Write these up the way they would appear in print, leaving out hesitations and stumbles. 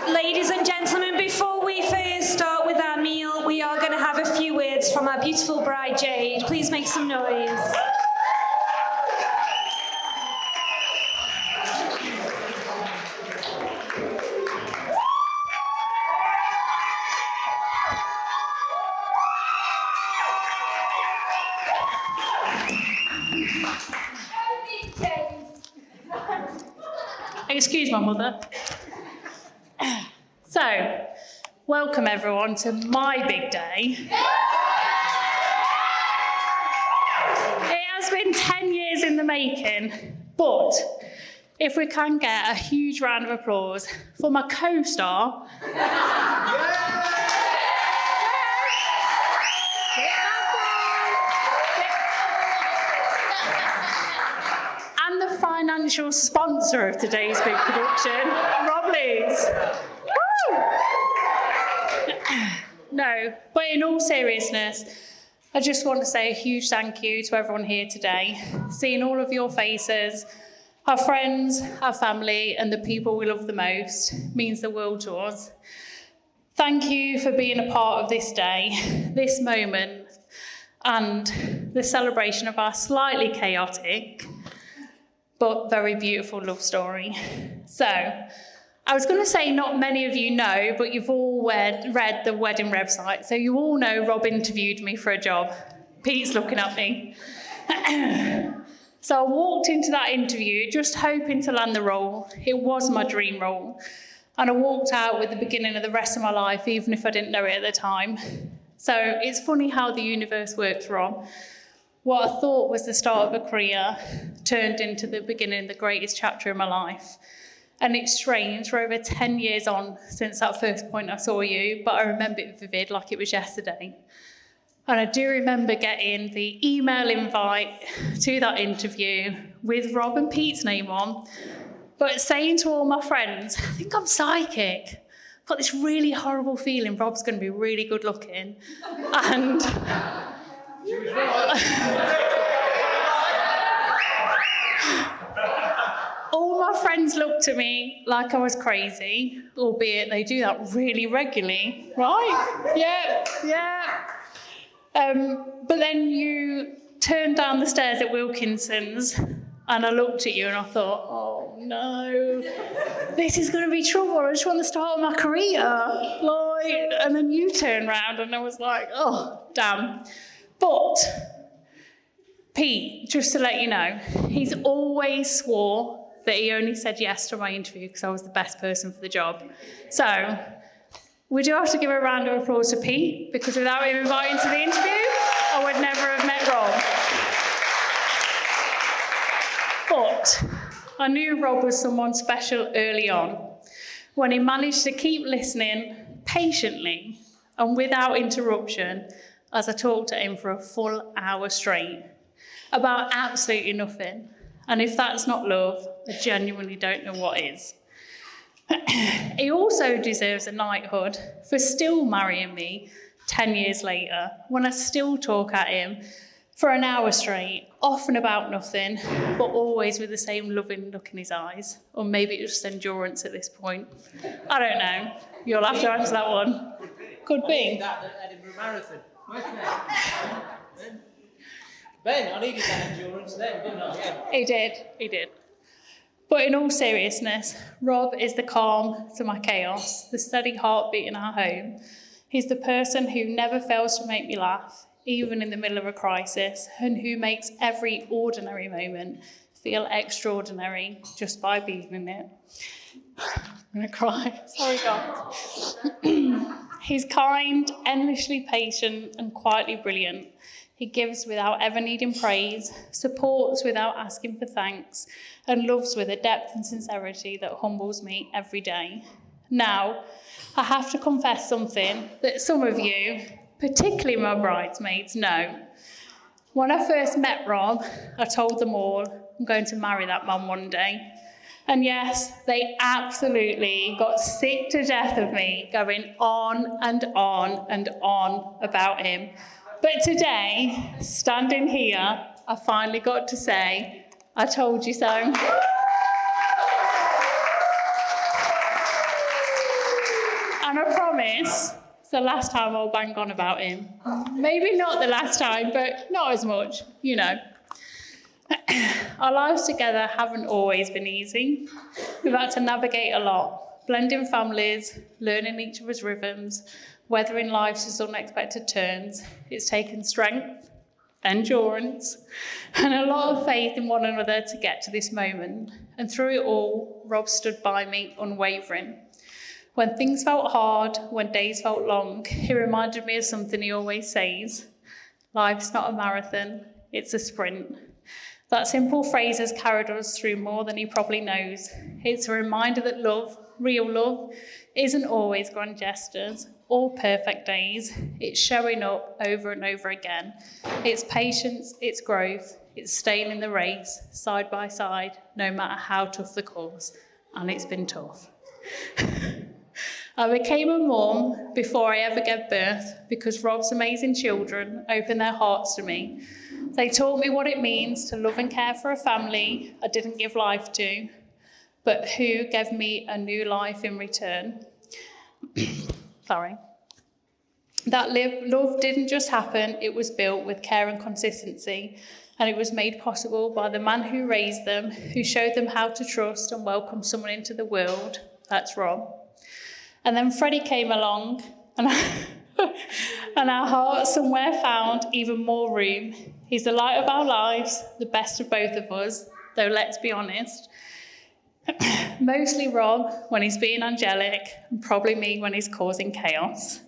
Ladies and gentlemen, before we first start with our meal, we are going to have a few words from our beautiful bride, Jade. Please make some noise. Excuse my mother. So, welcome everyone to my big day. It has been 10 years in the making, but if we can get a huge round of applause for my co-star. And the financial sponsor of today's big production, Rob Leeds. No, but in all seriousness, I just want to say a huge thank you to everyone here today. Seeing all of your faces, our friends, our family, and the people we love the most means the world to us. Thank you for being a part of this day, this moment, and the celebration of our slightly chaotic but very beautiful love story. So, I was going to say not many of you know, but you've all read the wedding website, so you all know Rob interviewed me for a job. Pete's looking at me. So I walked into that interview just hoping to land the role. It was my dream role. And I walked out with the beginning of the rest of my life, even if I didn't know it at the time. So it's funny how the universe works, Rob. What I thought was the start of a career turned into the beginning of the greatest chapter of my life. And it's strange, we're over 10 years on since that first point I saw you, but I remember it vivid like it was yesterday. And I do remember getting the email invite to that interview with Rob and Pete's name on, but saying to all my friends, I think I'm psychic. I've got this really horrible feeling Rob's going to be really good looking. And all my friends looked at me like I was crazy, albeit they do that really regularly, right? Yeah. But then you turned down the stairs at Wilkinson's and I looked at you and I thought, oh no, this is going to be trouble. I just want to start my career. And then you turned round and I was like, oh, damn. But Pete, just to let you know, he's always swore that he only said yes to my interview because I was the best person for the job. So we do have to give a round of applause to Pete, because without him inviting to the interview, I would never have met Rob. But I knew Rob was someone special early on, when he managed to keep listening patiently and without interruption as I talked to him for a full hour straight about absolutely nothing. And if that's not love, I genuinely don't know what is. He also deserves a knighthood for still marrying me 10 years later, when I still talk at him for an hour straight, often about nothing, but always with the same loving look in his eyes. Or maybe it's just endurance at this point. I don't know. You'll have to answer that one. Could be. That Edinburgh Marathon. Ben, I needed that endurance then, didn't I? Yeah. He did. But in all seriousness, Rob is the calm to my chaos, the steady heartbeat in our home. He's the person who never fails to make me laugh, even in the middle of a crisis, and who makes every ordinary moment feel extraordinary just by being in it. I'm going to cry. Sorry, God. He's kind, endlessly patient, and quietly brilliant. He gives without ever needing praise, supports without asking for thanks, and loves with a depth and sincerity that humbles me every day. Now, I have to confess something that some of you, particularly my bridesmaids, know. When I first met Rob, I told them all, I'm going to marry that man one day. And yes, they absolutely got sick to death of me going on and on and on about him. But today, standing here, I finally got to say, I told you so. And I promise it's the last time I'll bang on about him. Maybe not the last time, but not as much, you know. Our lives together haven't always been easy. We've had to navigate a lot, blending families, learning each other's rhythms, weathering life's unexpected turns. It's taken strength, endurance, and a lot of faith in one another to get to this moment. And through it all, Rob stood by me unwavering. When things felt hard, when days felt long, he reminded me of something he always says: life's not a marathon, it's a sprint. That simple phrase has carried us through more than he probably knows. It's a reminder that love, real love, isn't always grand gestures or perfect days. It's showing up over and over again. It's patience, it's growth, it's staying in the race, side by side, no matter how tough the course. And it's been tough. I became a mum before I ever gave birth because Rob's amazing children opened their hearts to me. They taught me what it means to love and care for a family I didn't give life to, but who gave me a new life in return. Sorry. That love didn't just happen, it was built with care and consistency, and it was made possible by the man who raised them, who showed them how to trust and welcome someone into the world. That's Rob. And then Freddie came along, and our hearts somewhere found even more room. He's the light of our lives, the best of both of us, though let's be honest. Mostly Rob when he's being angelic, and probably me when he's causing chaos.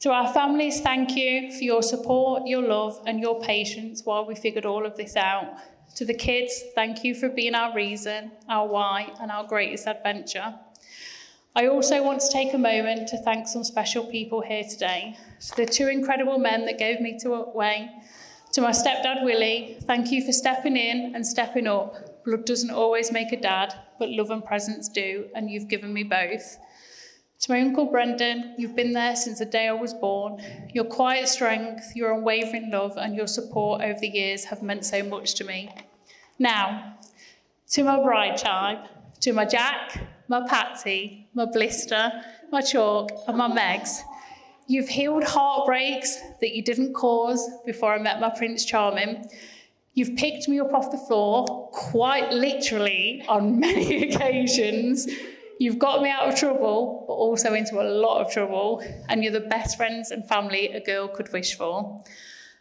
To our families, thank you for your support, your love, and your patience while we figured all of this out. To the kids, thank you for being our reason, our why, and our greatest adventure. I also want to take a moment to thank some special people here today. To the two incredible men that gave me away. To my stepdad, Willie, thank you for stepping in and stepping up. Blood doesn't always make a dad, but love and presence do, and you've given me both. To my uncle Brendan, you've been there since the day I was born. Your quiet strength, your unwavering love, and your support over the years have meant so much to me. Now, to my bride tribe, to my Jack, my Patsy, my Blister, my Chalk, and my Megs. You've healed heartbreaks that you didn't cause before I met my Prince Charming. You've picked me up off the floor, quite literally, on many occasions. You've got me out of trouble, but also into a lot of trouble, and you're the best friends and family a girl could wish for.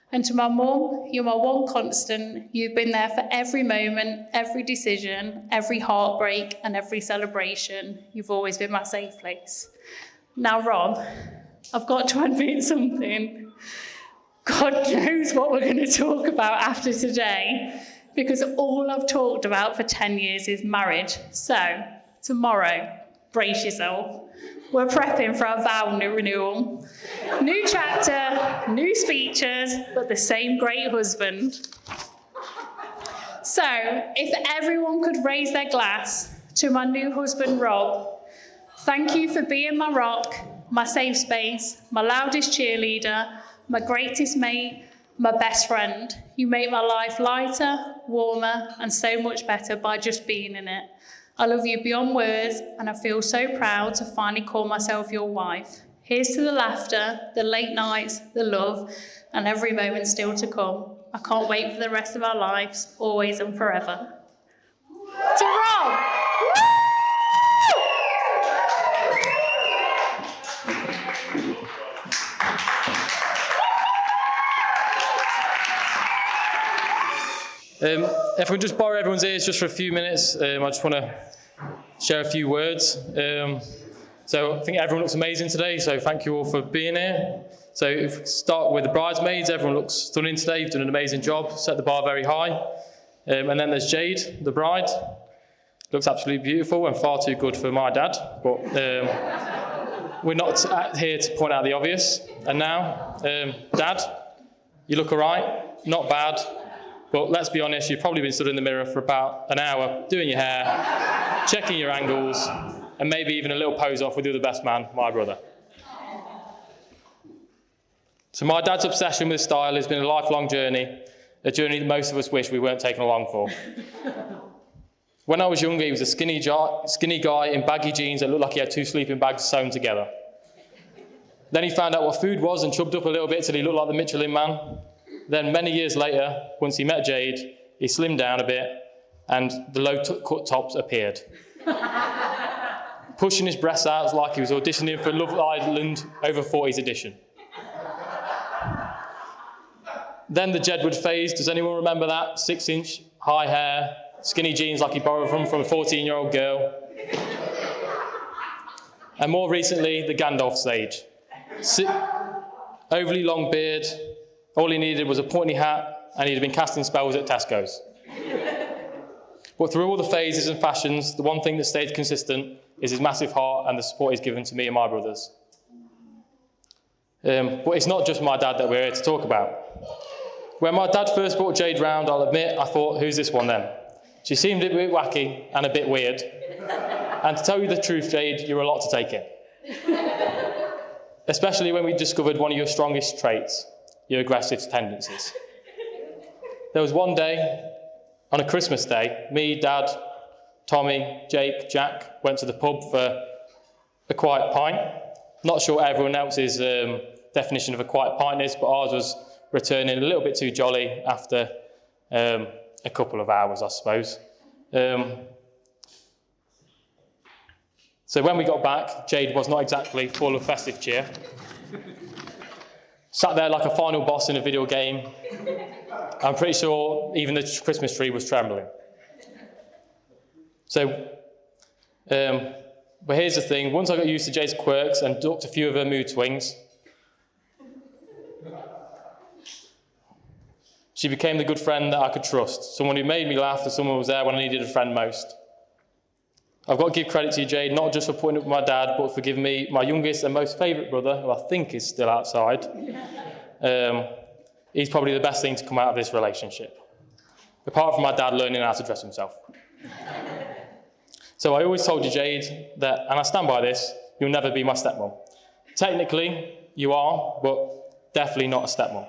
And to my mum, you're my one constant. You've been there for every moment, every decision, every heartbreak, and every celebration. You've always been my safe place. Now, Rob, I've got to admit something. God knows what we're going to talk about after today, because all I've talked about for 10 years is marriage. So, tomorrow, brace yourself. We're prepping for our vow renewal. New chapter, new speeches, but the same great husband. So, if everyone could raise their glass to my new husband, Rob, thank you for being my rock, my safe space, my loudest cheerleader, my greatest mate, my best friend. You make my life lighter, warmer, and so much better by just being in it. I love you beyond words, and I feel so proud to finally call myself your wife. Here's to the laughter, the late nights, the love, and every moment still to come. I can't wait for the rest of our lives, always and forever. To Rob! If we just borrow everyone's ears just for a few minutes, I just want to share a few words. So I think everyone looks amazing today, so thank you all for being here. So if we start with the bridesmaids, everyone looks stunning today. You've done an amazing job, set the bar very high. And then there's Jade, the bride. Looks absolutely beautiful and far too good for my dad, but we're not here to point out the obvious. And now, Dad, you look all right, not bad. But let's be honest, you've probably been stood in the mirror for about an hour, doing your hair, checking your angles, and maybe even a little pose off with the other best man, my brother. So my dad's obsession with style has been a lifelong journey, a journey that most of us wish we weren't taken along for. When I was younger, he was a skinny guy in baggy jeans that looked like he had two sleeping bags sewn together. Then he found out what food was and chubbed up a little bit till he looked like the Michelin Man. Then many years later, once he met Jade, he slimmed down a bit and the low-cut tops appeared. Pushing his breasts out like he was auditioning for Love Island over 40s edition. Then the Jedward phase, does anyone remember that? 6-inch, high hair, skinny jeans like he borrowed from a 14-year-old girl. And more recently, the Gandalf stage. Overly long beard, all he needed was a pointy hat, and he'd been casting spells at Tesco's. But through all the phases and fashions, the one thing that stayed consistent is his massive heart and the support he's given to me and my brothers. But it's not just my dad that we're here to talk about. When my dad first brought Jade round, I'll admit, I thought, who's this one then? She seemed a bit wacky and a bit weird. And to tell you the truth, Jade, you're a lot to take in. Especially when we discovered one of your strongest traits, your aggressive tendencies. There was one day, on a Christmas day, me, Dad, Tommy, Jake, Jack went to the pub for a quiet pint. Not sure what everyone else's definition of a quiet pint is, but ours was returning a little bit too jolly after a couple of hours, I suppose. So when we got back, Jade was not exactly full of festive cheer. Sat there like a final boss in a video game. I'm pretty sure even the Christmas tree was trembling. So, but here's the thing. Once I got used to Jade's quirks and ducked a few of her mood swings, she became the good friend that I could trust, someone who made me laugh and someone who was there when I needed a friend most. I've got to give credit to you, Jade, not just for putting up with my dad, but for giving me my youngest and most favourite brother, who I think is still outside. He's probably the best thing to come out of this relationship, apart from my dad learning how to dress himself. So I always told you, Jade, that, and I stand by this, you'll never be my stepmom. Technically, you are, but definitely not a stepmom.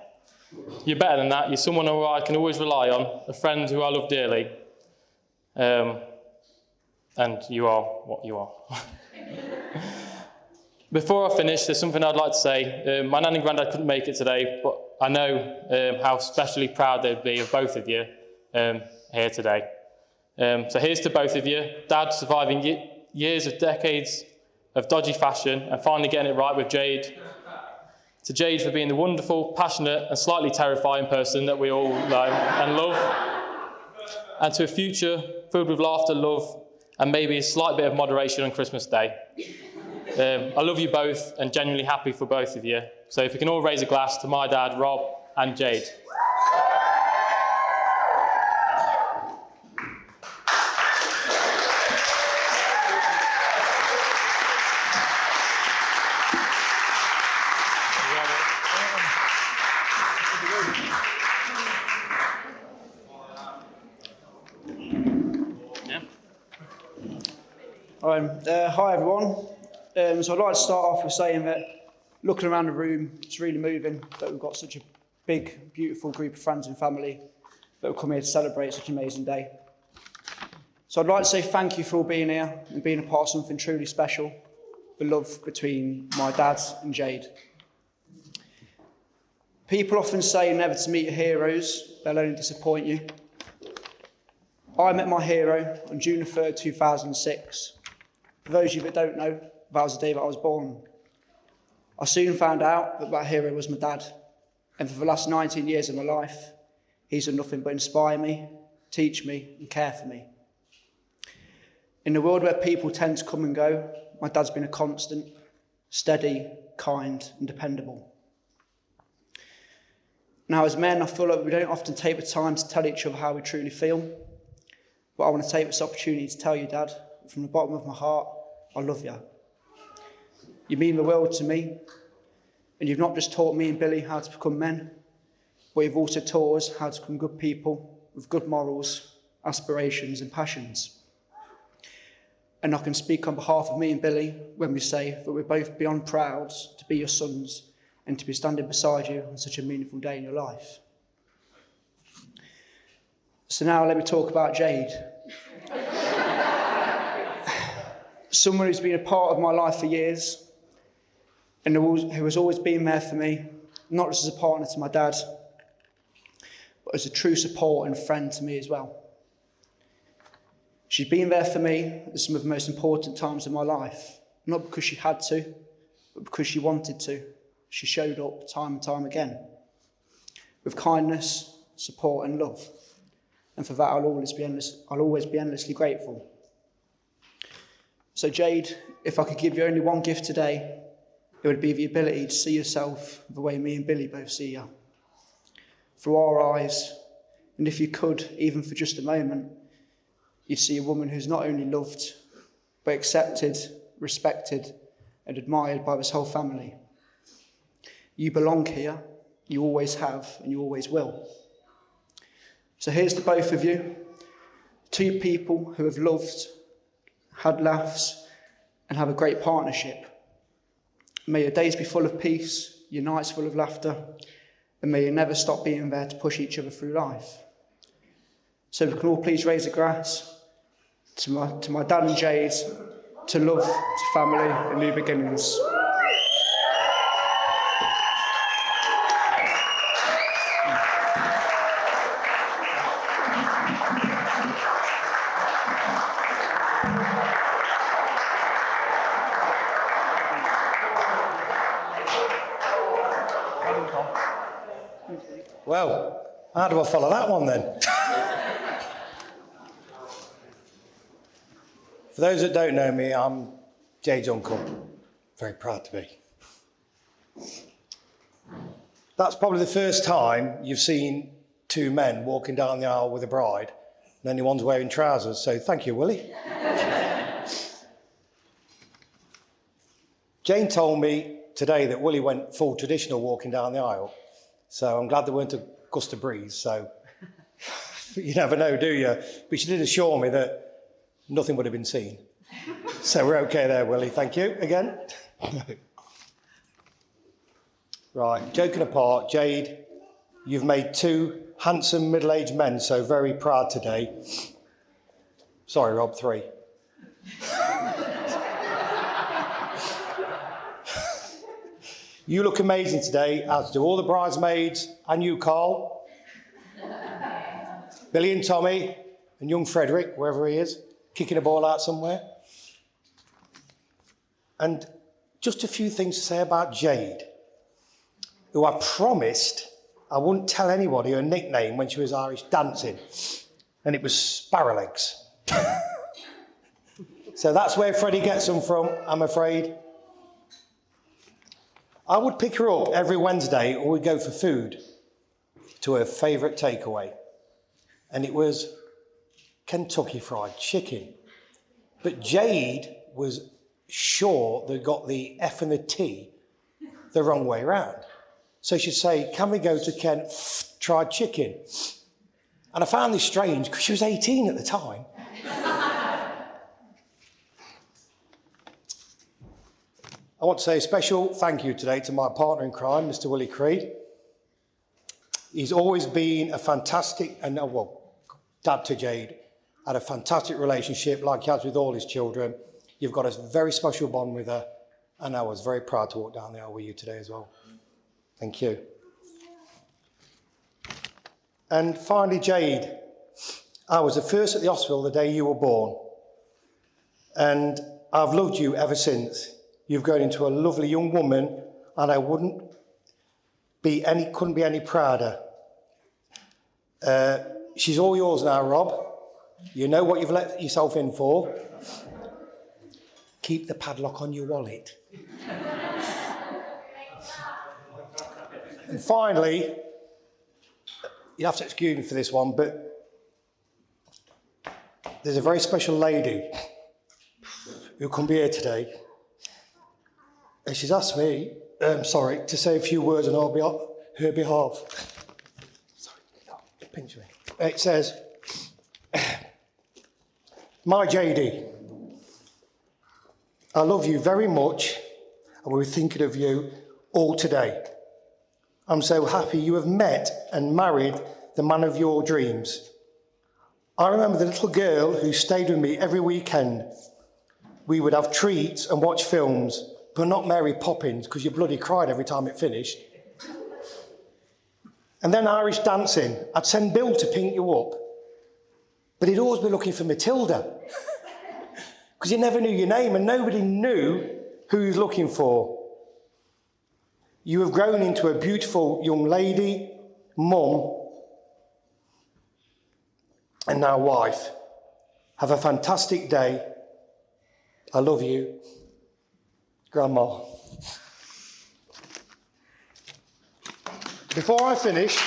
You're better than that. You're someone who I can always rely on, a friend who I love dearly. And you are what you are. Before I finish, there's something I'd like to say. My nan and granddad couldn't make it today, but I know how especially proud they'd be of both of you here today. So here's to both of you. Dad surviving years of decades of dodgy fashion and finally getting it right with Jade. To Jade for being the wonderful, passionate and slightly terrifying person that we all know and love. And to a future filled with laughter, love and maybe a slight bit of moderation on Christmas Day. I love you both and genuinely happy for both of you. So if we can all raise a glass to my dad, Rob and Jade. Hi everyone. So I'd like to start off with saying that looking around the room, it's really moving that we've got such a big, beautiful group of friends and family that have come here to celebrate such an amazing day. So I'd like to say thank you for all being here and being a part of something truly special, the love between my dad and Jade. People often say never to meet your heroes, they'll only disappoint you. I met my hero on June 3rd, 2006. For those of you that don't know, that was the day that I was born. I soon found out that hero was my dad, and for the last 19 years of my life, he's done nothing but inspire me, teach me, and care for me. In a world where people tend to come and go, my dad's been a constant, steady, kind, and dependable. Now, as men, I feel like we don't often take the time to tell each other how we truly feel, but I want to take this opportunity to tell you, Dad, from the bottom of my heart, I love you. You mean the world to me, and you've not just taught me and Billy how to become men, but you've also taught us how to become good people with good morals, aspirations and passions. And I can speak on behalf of me and Billy when we say that we're both beyond proud to be your sons and to be standing beside you on such a meaningful day in your life. So now let me talk about Jade. someone who's been a part of my life for years and who has always been there for me, not just as a partner to my dad, but as a true support and friend to me as well. She's been there for me at some of the most important times in my life, not because she had to, but because she wanted to. She showed up time and time again with kindness, support and love. And for that, I'll always be endlessly grateful. So Jade, if I could give you only one gift today, it would be the ability to see yourself the way me and Billy both see you. Through our eyes, and if you could, even for just a moment, you'd see a woman who's not only loved, but accepted, respected, and admired by this whole family. You belong here, you always have, and you always will. So here's to both of you, two people who have loved, had laughs, and have a great partnership. May your days be full of peace, your nights full of laughter, and may you never stop being there to push each other through life. So we can all please raise a glass to my dad and Jade, to love, to family, and new beginnings. Well, how do I follow that one then? For those that don't know me, I'm Jade's uncle. Very proud to be. That's probably the first time you've seen two men walking down the aisle with a bride, and only one's wearing trousers, so thank you, Willie. Jane told me today that Willie went full traditional walking down the aisle, so I'm glad there weren't a gust of breeze, so you never know, do you? But she did assure me that nothing would have been seen. So we're okay there, Willie. Thank you again. Right, joking apart, Jade, you've made two handsome middle-aged men so very proud today. Sorry, Rob, 3. You look amazing today, as do all the bridesmaids and you, Carl. Billy and Tommy and young Frederick, wherever he is, kicking a ball out somewhere. And just a few things to say about Jade, who I promised I wouldn't tell anybody her nickname when she was Irish dancing, and it was Sparrowlegs. So that's where Freddie gets them from, I'm afraid. I would pick her up every Wednesday, or we'd go for food to her favourite takeaway, and it was Kentucky Fried Chicken. But Jade was sure they got the F and the T the wrong way around. So she'd say, can we go to Kent Fried Chicken? And I found this strange because she was 18 at the time. I want to say a special thank you today to my partner in crime, Mr. Willie Creed. He's always been a fantastic, dad to Jade, had a fantastic relationship like he has with all his children. You've got a very special bond with her, and I was very proud to walk down the aisle with you today as well. Thank you. And finally, Jade, I was the first at the hospital the day you were born, and I've loved you ever since. You've grown into a lovely young woman, and I couldn't be any prouder. She's all yours now, Rob. You know what you've let yourself in for. Keep the padlock on your wallet. And finally, you have to excuse me for this one, but there's a very special lady who can be here today. And she's asked me, to say a few words on her behalf. Sorry, pinch me. It says, my JD, I love you very much, and we were thinking of you all today. I'm so happy you have met and married the man of your dreams. I remember the little girl who stayed with me every weekend. we would have treats and watch films, but not Mary Poppins, because you bloody cried every time it finished. And then Irish dancing. I'd send Bill to pink you up, but he'd always be looking for Matilda, because you never knew your name and nobody knew who he was looking for. You have grown into a beautiful young lady, mum, and now wife. Have a fantastic day. I love you, Grandma. Before I finish,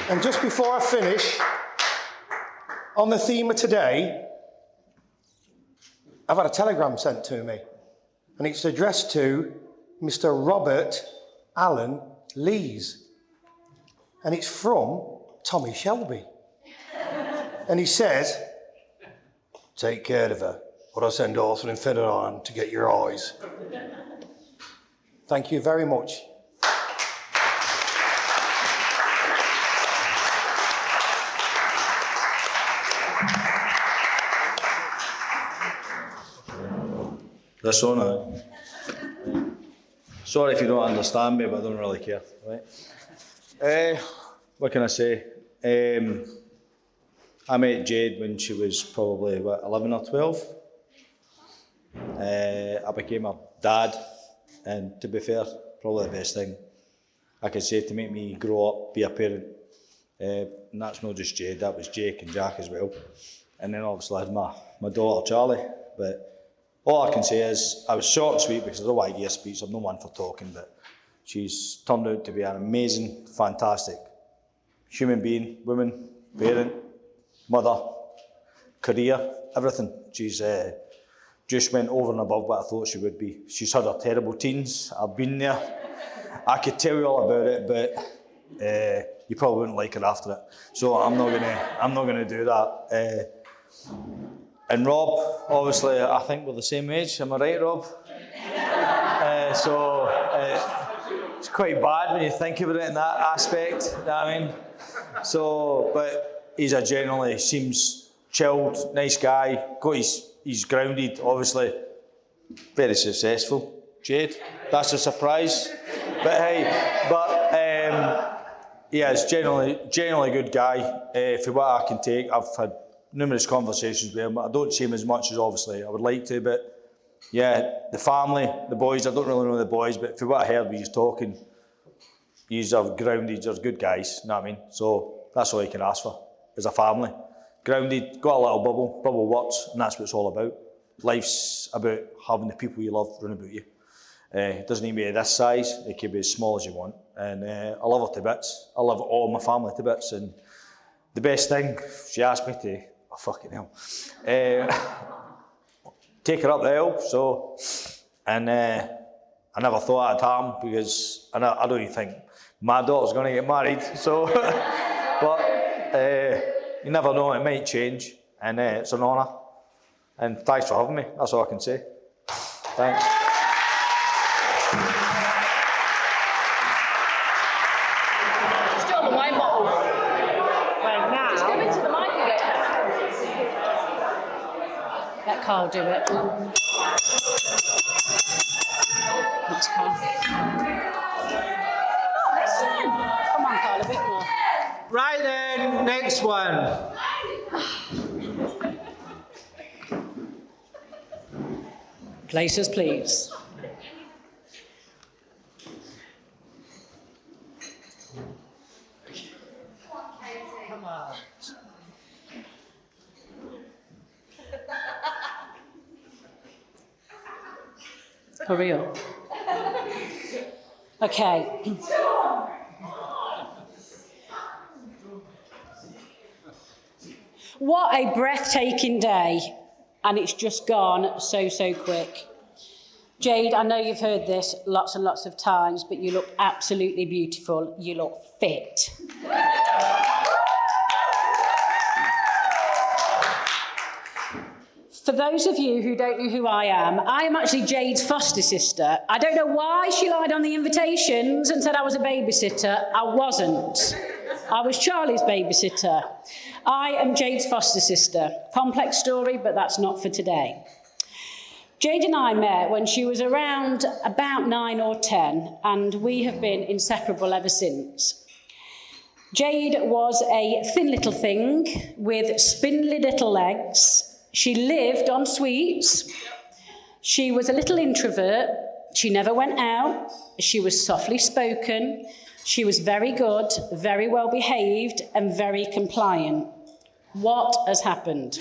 and just before I finish, on the theme of today, I've had a telegram sent to me, and it's addressed to Mr. Robert Allen Lees, and it's from Tommy Shelby. And he says, take care of her, or I'll send Arthur and Fenner on to get your eyes. Thank you very much. This one, sorry if you don't understand me, but I don't really care. Right? What can I say? I met Jade when she was probably, 11 or 12. I became her dad, and to be fair, probably the best thing I could say to make me grow up, be a parent. And that's not just Jade, that was Jake and Jack as well. And then obviously I had my daughter Charlie. But all I can say is, I was short and sweet because I don't want to give a speech, I'm no one for talking, but she's turned out to be an amazing, fantastic human being, woman, parent, mother, career, everything. She's just went over and above what I thought she would be. She's had her terrible teens, I've been there. I could tell you all about it, but you probably wouldn't like her after it. So I'm not gonna do that. And Rob, obviously, I think we're the same age. Am I right, Rob? So it's quite bad when you think about it in that aspect. You know what I mean? So, but seems chilled, nice guy. He's grounded, obviously, very successful. Jade, that's a surprise. But hey, yeah, he's generally a good guy. For what I can take, I've had numerous conversations with him. I don't see him as much as obviously I would like to, but yeah, the family, the boys, I don't really know the boys, but for what I heard when he's talking, he's grounded, they're good guys, you know what I mean? So that's all you can ask for, as a family. Grounded, got a little bubble works, and that's what it's all about. Life's about having the people you love run about you. It doesn't need to be this size, it can be as small as you want. And I love her to bits. I love all my family to bits, and the best thing, she asked me to, fucking hell, take her up the hill, so, and I never thought I'd harm, because I don't even think my daughter's going to get married, so, but you never know, it might change, and it's an honour, and thanks for having me, that's all I can say. Thanks. Still the wine bottle. Well, now. Just go into the mic and get it. Let Carl do it. Thanks, Carl. Come on, Carl, a bit more. Right then, next one. Places, please. Come on. Hurry up. Okay. What a breathtaking day, and it's just gone so quick. Jade, I know you've heard this lots and lots of times, but you look absolutely beautiful. You look fit. For those of you who don't know who I am actually Jade's foster sister. I don't know why she lied on the invitations and said I was a babysitter. I wasn't. I was Charlie's babysitter. I am Jade's foster sister. Complex story, but that's not for today. Jade and I met when she was around about 9 or 10, and we have been inseparable ever since. Jade was a thin little thing with spindly little legs. She lived on sweets. She was a little introvert. She never went out. She was softly spoken. She was very good, very well behaved, and very compliant. What has happened?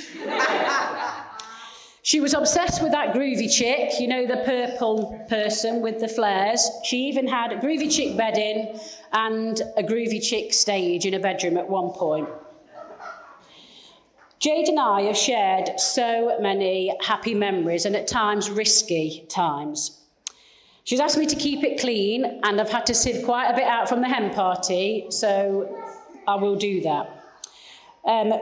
She was obsessed with that groovy chick, you know, the purple person with the flares. She even had a groovy chick bedding and a groovy chick stage in a bedroom at one point. Jade and I have shared so many happy memories and at times risky times. She's asked me to keep it clean, and I've had to sieve quite a bit out from the hen party, so I will do that.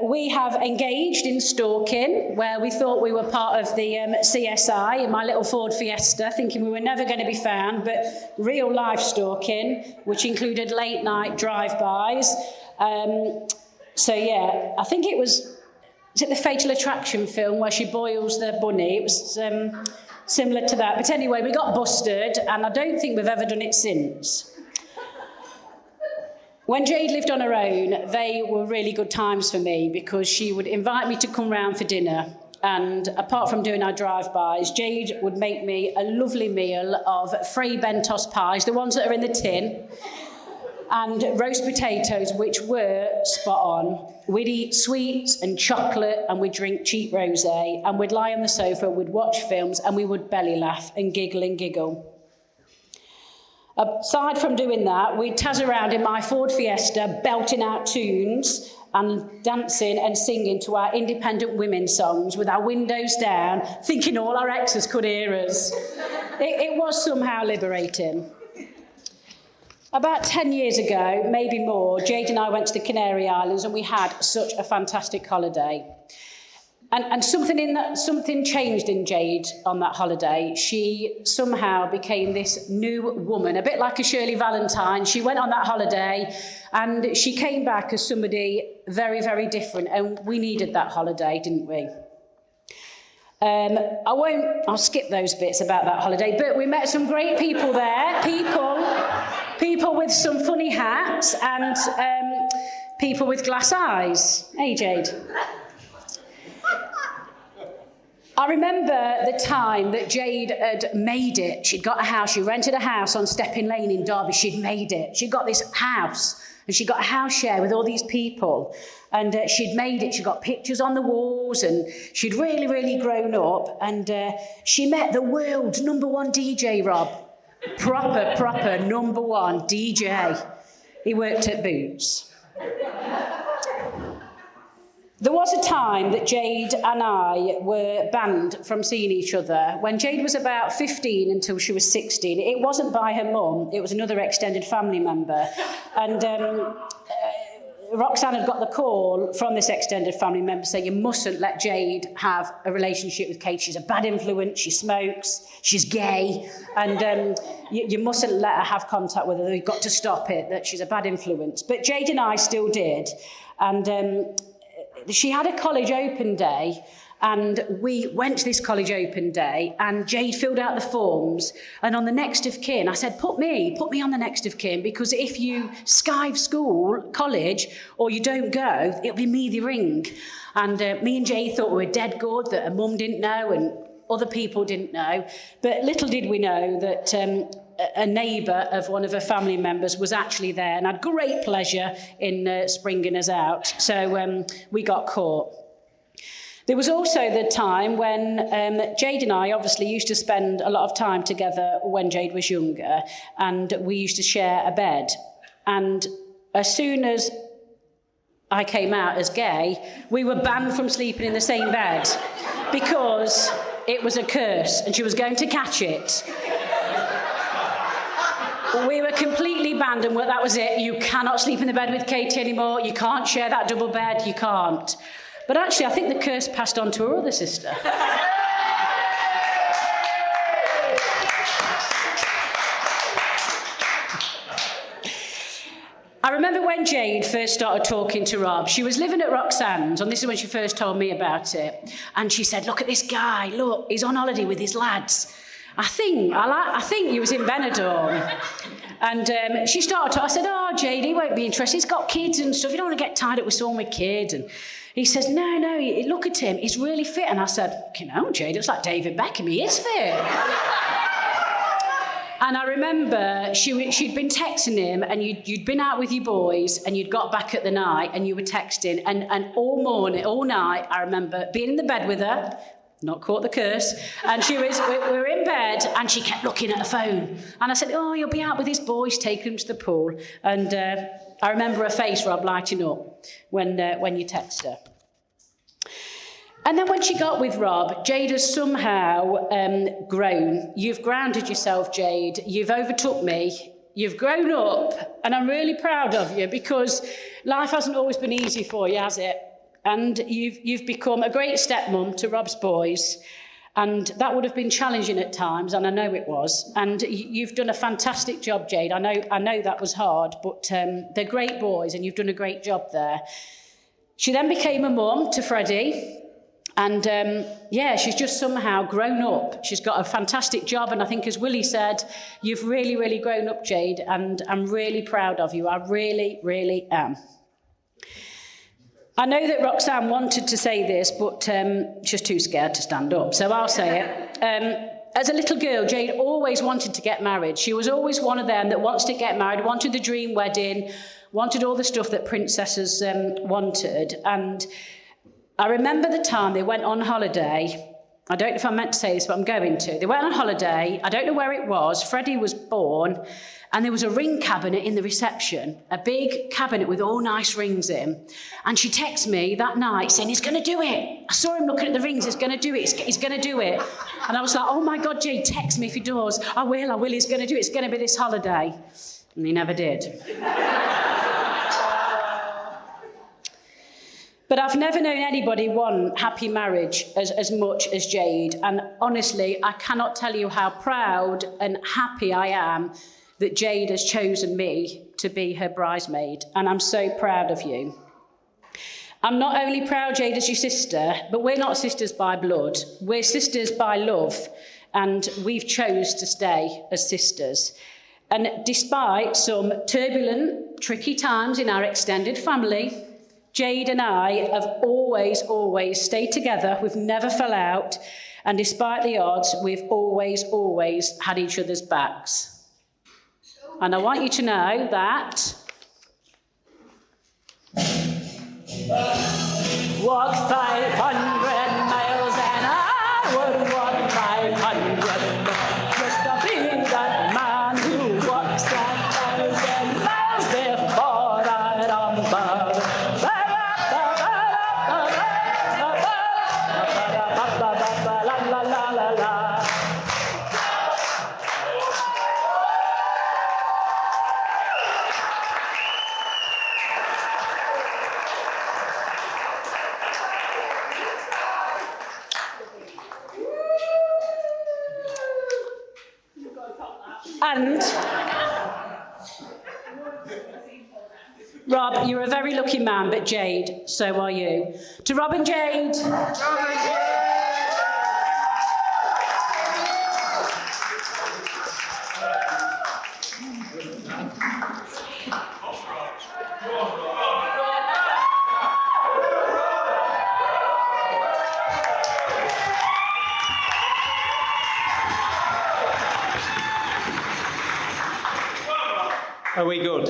We have engaged in stalking, where we thought we were part of the CSI in my little Ford Fiesta, thinking we were never going to be found, but real life stalking, which included late night drive-bys. So yeah, I think is it the Fatal Attraction film where she boils the bunny? It was similar to that. But anyway, we got busted, and I don't think we've ever done it since. When Jade lived on her own, they were really good times for me because she would invite me to come round for dinner. And apart from doing our drive-bys, Jade would make me a lovely meal of Frey Bentos pies, the ones that are in the tin, and roast potatoes, which were spot on. We'd eat sweets and chocolate, and we'd drink cheap rosé, and we'd lie on the sofa, we'd watch films, and we would belly laugh and giggle. Aside from doing that, we'd tazz around in my Ford Fiesta, belting out tunes and dancing and singing to our independent women songs with our windows down, thinking all our exes could hear us. It was somehow liberating. About 10 years ago, maybe more, Jade and I went to the Canary Islands, and we had such a fantastic holiday. And something changed in Jade on that holiday. She somehow became this new woman, a bit like a Shirley Valentine. She went on that holiday and she came back as somebody very, very different. And we needed that holiday, didn't we? I'll skip those bits about that holiday, but we met some great people there. People with some funny hats and people with glass eyes. Hey, Jade. I remember the time that Jade had made it. She'd got a house. She rented a house on Stepping Lane in Derby. She'd made it. She'd got this house, and she got a house share with all these people. And she'd made it. She got pictures on the walls, and she'd really, really grown up. And she met the world's #1 DJ, Rob. Proper #1 DJ. He worked at Boots. There was a time that Jade and I were banned from seeing each other. When Jade was about 15 until she was 16, it wasn't by her mum, it was another extended family member. And Roxanne had got the call from this extended family member saying, you mustn't let Jade have a relationship with Kate. She's a bad influence, she smokes, she's gay, and you mustn't let her have contact with her. You've got to stop it, that she's a bad influence. But Jade and I still did. And she had a college open day, and we went to this college open day, and Jade filled out the forms, and on the next of kin, I said, put me on the next of kin, because if you skive college, or you don't go, it'll be me the ring. And me and Jade thought we were dead good, that her mum didn't know, and other people didn't know, but little did we know that a neighbour of one of her family members was actually there and had great pleasure in springing us out. So we got caught. There was also the time when Jade and I obviously used to spend a lot of time together when Jade was younger, and we used to share a bed. And as soon as I came out as gay, we were banned from sleeping in the same bed because it was a curse and she was going to catch it. We were completely banned, and that was it. You cannot sleep in the bed with Katie anymore. You can't share that double bed. You can't. But actually, I think the curse passed on to her other sister. I remember when Jade first started talking to Rob, she was living at Roxanne's, and this is when she first told me about it. And she said, look at this guy, look, he's on holiday with his lads. I think he was in Benidorm. And she started to, I said, oh, Jade, he won't be interested. He's got kids and stuff. You don't want to get tied up with someone with kids. And he says, no, look at him. He's really fit. And I said, you know, Jade, it's like David Beckham. He is fit. And I remember she'd been texting him, and you'd been out with your boys, and you'd got back at the night, and you were texting. And all morning, all night, I remember being in the bed with her, not caught the curse, and we were in bed, and she kept looking at her phone. And I said, oh, you'll be out with his boys, take him to the pool. And I remember her face, Rob, lighting up when you text her. And then when she got with Rob, Jade has somehow grown. You've grounded yourself, Jade. You've overtook me. You've grown up, and I'm really proud of you, because life hasn't always been easy for you, has it? And you've become a great stepmom to Rob's boys, and that would have been challenging at times, and I know it was. And you've done a fantastic job, Jade. I know that was hard, but they're great boys, and you've done a great job there. She then became a mum to Freddie. And, she's just somehow grown up. She's got a fantastic job. And I think, as Willie said, you've really, really grown up, Jade. And I'm really proud of you. I really, really am. I know that Roxanne wanted to say this, but she's too scared to stand up. So I'll say it. As a little girl, Jade always wanted to get married. She was always one of them that wants to get married, wanted the dream wedding, wanted all the stuff that princesses wanted. And I remember the time they went on holiday. I don't know if I meant to say this, but I'm going to. They went on holiday. I don't know where it was. Freddie was born, and there was a ring cabinet in the reception, a big cabinet with all nice rings in. And she texted me that night saying, he's going to do it. I saw him looking at the rings. He's going to do it. He's going to do it. And I was like, oh, my God, Jade, text me if he does. I will. He's going to do it. It's going to be this holiday. And he never did. But I've never known anybody want happy marriage as much as Jade. And honestly, I cannot tell you how proud and happy I am that Jade has chosen me to be her bridesmaid. And I'm so proud of you. I'm not only proud, Jade, as your sister, but we're not sisters by blood. We're sisters by love. And we've chose to stay as sisters. And despite some turbulent, tricky times in our extended family, Jade and I have always stayed together. We've never fell out. And despite the odds, we've always had each other's backs. And I want you to know that walk 500 miles and I would walk 500 just to be that man who walks 1,000 miles before I rumble. And Rob, you're a very lucky man, but Jade, so are you. To Rob and Jade. Are we good?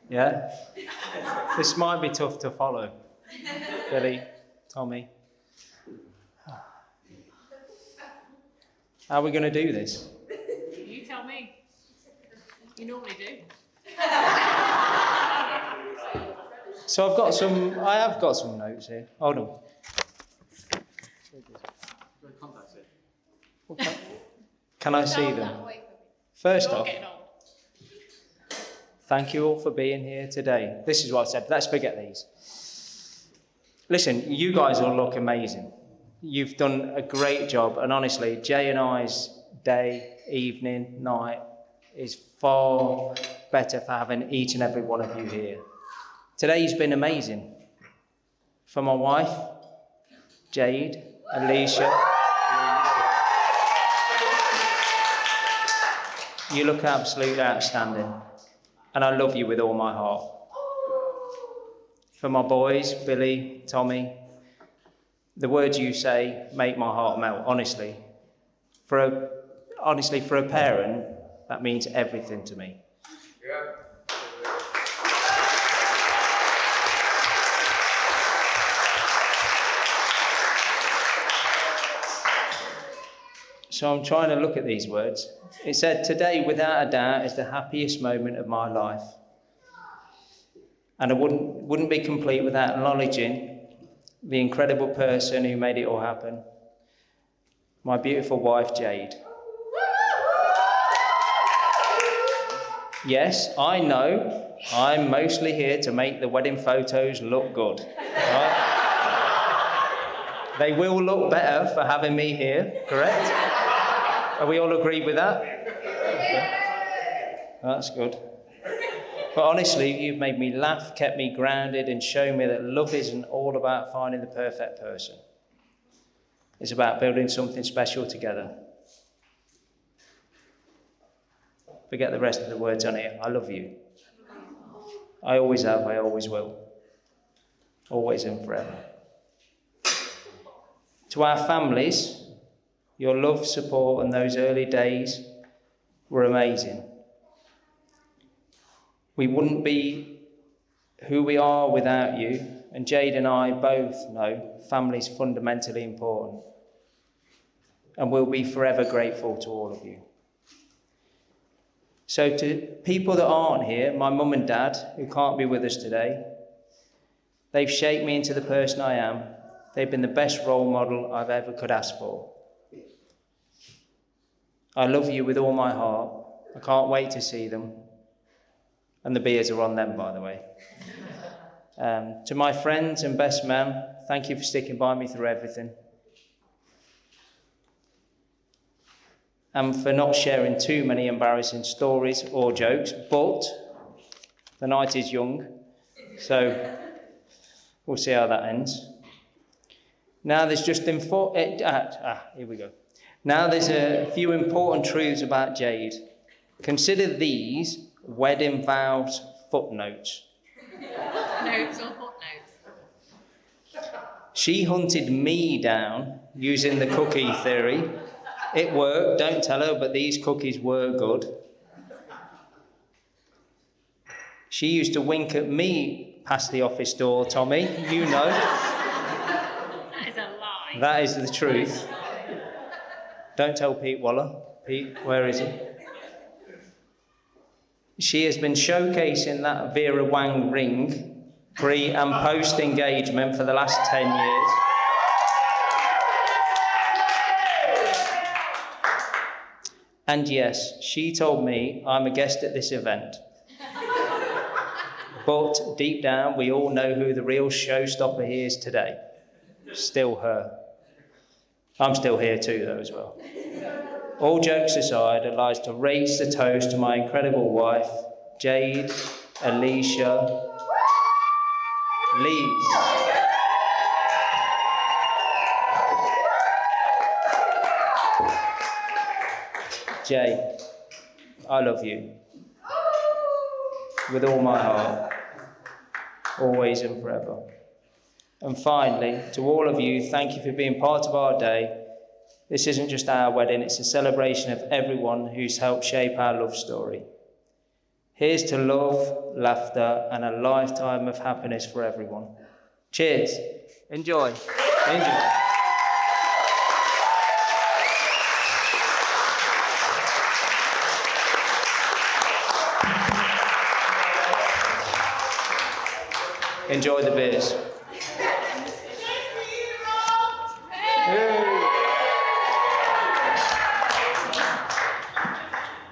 Yeah? This might be tough to follow. Billy, Tommy. How are we going to do this? You tell me. You normally do. So I have got some notes here. Hold on. Can I see them? First off, thank you all for being here today. This is what I said. Let's forget these. Listen, you guys all look amazing. You've done a great job. And honestly, Jay and I's day, evening, night is far better for having each and every one of you here. Today's been amazing. For my wife, Jade, Alicia, you look absolutely outstanding, and I love you with all my heart. For my boys, Billy, Tommy, the words you say make my heart melt, honestly. For a parent, that means everything to me. So I'm trying to look at these words. It said, today, without a doubt, is the happiest moment of my life. And I wouldn't be complete without acknowledging the incredible person who made it all happen. My beautiful wife, Jade. Yes, I know I'm mostly here to make the wedding photos look good. Right? They will look better for having me here, correct? Are we all agreed with that? That's good. But honestly, you've made me laugh, kept me grounded, and shown me that love isn't all about finding the perfect person. It's about building something special together. Forget the rest of the words on here. I love you. I always have, I always will. Always and forever. To our families, your love, support, and those early days were amazing. We wouldn't be who we are without you, and Jade and I both know family's fundamentally important, and we'll be forever grateful to all of you. So to people that aren't here, my mum and dad, who can't be with us today, they've shaped me into the person I am. They've been the best role model I've ever could ask for. I love you with all my heart. I can't wait to see them. And the beers are on them, by the way. To my friends and best man, thank you for sticking by me through everything. And for not sharing too many embarrassing stories or jokes, but the night is young, so we'll see how that ends. Now there's here we go. Now there's a few important truths about Jade. Consider these wedding vows footnotes. Notes or footnotes? She hunted me down using the cookie theory. It worked, don't tell her, but these cookies were good. She used to wink at me past the office door, Tommy, you know. That is a lie. That is the truth. Don't tell Pete Waller. Pete, where is he? She has been showcasing that Vera Wang ring pre and post engagement for the last 10 years. And yes, she told me I'm a guest at this event. But deep down, we all know who the real showstopper here is today. Still her. I'm still here too, though, as well. All jokes aside, I'd like to raise the toast to my incredible wife, Jade, Alicia, Lee. Jay, I love you. With all my heart, always and forever. And finally, to all of you, thank you for being part of our day. This isn't just our wedding, it's a celebration of everyone who's helped shape our love story. Here's to love, laughter, and a lifetime of happiness for everyone. Cheers. Enjoy. Enjoy. Enjoy the beers.